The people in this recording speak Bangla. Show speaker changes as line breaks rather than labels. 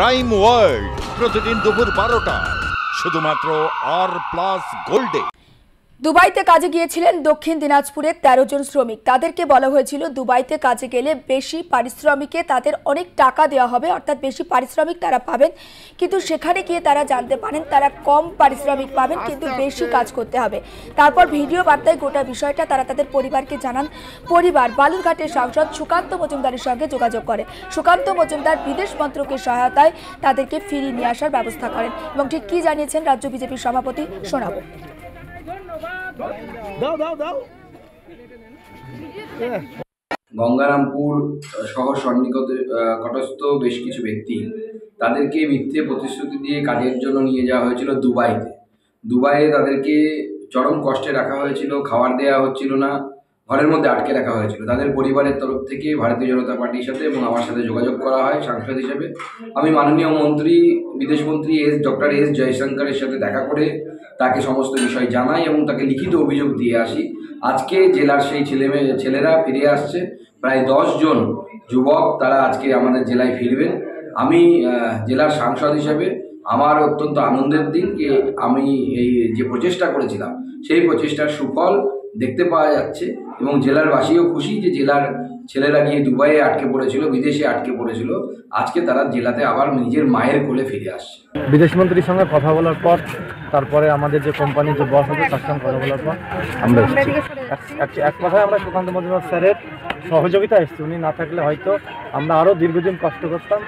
ক্রাইম ওয়ার্ল্ড প্রতিদিন দুপুর 12টায় শুধুমাত্র আর+ গোল্ডে।
দুবাইতে কাজে গিয়েছিলেন দক্ষিণ দিনাজপুরের 13 জন শ্রমিক। তাদেরকে বলা হয়েছিল দুবাইতে কাজে গেলে বেশি পারিশ্রমিকে তাদের অনেক টাকা দেওয়া হবে, অর্থাৎ বেশি পারিশ্রমিক তারা পাবেন। কিন্তু সেখানে গিয়ে তারা জানতে পারেন তারা কম পারিশ্রমিক পাবেন, কিন্তু বেশি কাজ করতে হবে। তারপর ভিডিও বার্তায় গোটা বিষয়টা তারা তাদের পরিবারকে জানান। পরিবার বালুরঘাটের সাংসদ সুকান্ত মজুমদারের সঙ্গে যোগাযোগ করে। সুকান্ত মজুমদার বিদেশ মন্ত্রকের সহায়তায় তাদেরকে ফিরিয়ে নিয়ে আসার ব্যবস্থা করেন। এবং ঠিক কি জানিয়েছেন রাজ্য বিজেপির সভাপতি শোনাবো।
গঙ্গারামপুর শহর সন্নিকটস্থ বেশ কিছু ব্যক্তি তাদেরকে মিথ্যে প্রতিশ্রুতি দিয়ে কাজের জন্য নিয়ে যাওয়া হয়েছিল দুবাইয়ে তাদেরকে চরম কষ্টে রাখা হয়েছিল, খাবার দেওয়া হচ্ছিল না, ঘরের মধ্যে আটকে রাখা হয়েছিল। তাদের পরিবারের তরফ থেকে ভারতীয় জনতা পার্টির সাথে এবং আমার সাথে যোগাযোগ করা হয় সাংসদ হিসেবে। আমি মাননীয় মন্ত্রী, বিদেশমন্ত্রী ডক্টর এস জয়শঙ্করের সাথে দেখা করে তাকে সমস্ত বিষয় জানাই এবং তাকে লিখিত অভিযোগ দিয়ে আসি। আজকে জেলার সেই ছেলেরা ফিরে আসছে, প্রায় 10 জন যুবক, তারা আজকে আমাদের জেলায় ফিরবেন। আমি জেলার সাংসদ হিসেবে আমার অত্যন্ত আনন্দের দিন যে আমি এই যে প্রচেষ্টা করেছিলাম সেই প্রচেষ্টার সুফল দেখতে পাওয়া যাচ্ছে এবং জেলার বাসীও খুশি যে জেলার ছেলেরা গিয়ে দুবাইয়ে আটকে পড়েছিল, বিদেশে আটকে পড়েছিল, আজকে তারা জেলাতে আবার নিজের মায়ের কোলে ফিরে আসছে।
বিদেশমন্ত্রীর সঙ্গে কথা বলার পর তারপরে আমাদের যে কোম্পানির যে বস আছে তার সঙ্গে কথা বলার পর আমরা এক কথায় আমরা সুকান্ত মজুমদার স্যারের সহযোগিতা এসেছি। উনি না থাকলে হয়তো আমরা আরও দীর্ঘদিন কষ্ট করতাম।